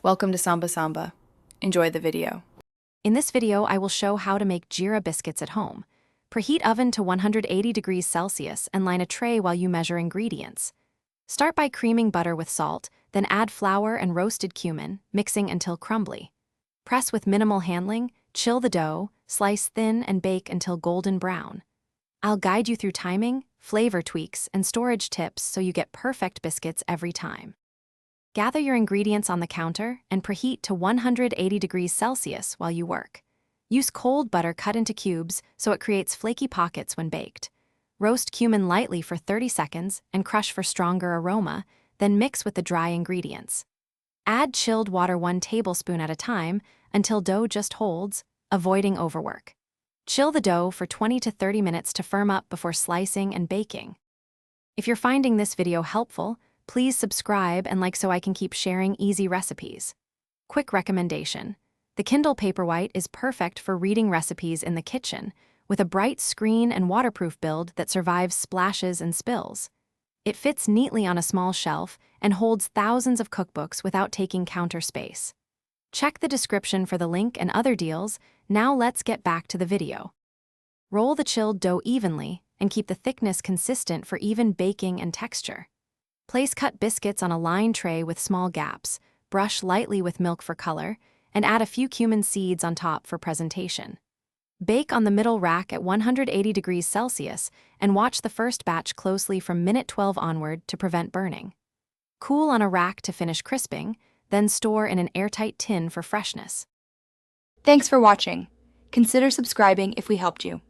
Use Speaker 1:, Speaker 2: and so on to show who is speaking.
Speaker 1: Welcome to Samba Samba. Enjoy the video.
Speaker 2: In this video, I will show how to make Jeera biscuits at home. Preheat oven to 180 degrees Celsius and line a tray while you measure ingredients. Start by creaming butter with salt, then add flour and roasted cumin, mixing until crumbly. Press with minimal handling, chill the dough, slice thin and bake until golden brown. I'll guide you through timing, flavor tweaks, and storage tips so you get perfect biscuits every time. Gather your ingredients on the counter and preheat to 180 degrees Celsius while you work. Use cold butter cut into cubes so it creates flaky pockets when baked. Roast cumin lightly for 30 seconds and crush for stronger aroma, then mix with the dry ingredients. Add chilled water 1 tablespoon at a time until dough just holds, avoiding overwork. Chill the dough for 20 to 30 minutes to firm up before slicing and baking. If you're finding this video helpful, please subscribe and like so I can keep sharing easy recipes. Quick recommendation: the Kindle Paperwhite is perfect for reading recipes in the kitchen, with a bright screen and waterproof build that survives splashes and spills. It fits neatly on a small shelf and holds thousands of cookbooks without taking counter space. Check the description for the link and other deals. Now let's get back to the video. Roll the chilled dough evenly and keep the thickness consistent for even baking and texture. Place cut biscuits on a lined tray with small gaps, brush lightly with milk for color, and add a few cumin seeds on top for presentation. Bake on the middle rack at 180 degrees Celsius and watch the first batch closely from minute 12 onward to prevent burning. Cool on a rack to finish crisping, then store in an airtight tin for freshness.
Speaker 3: Thanks for watching. Consider subscribing if we helped you.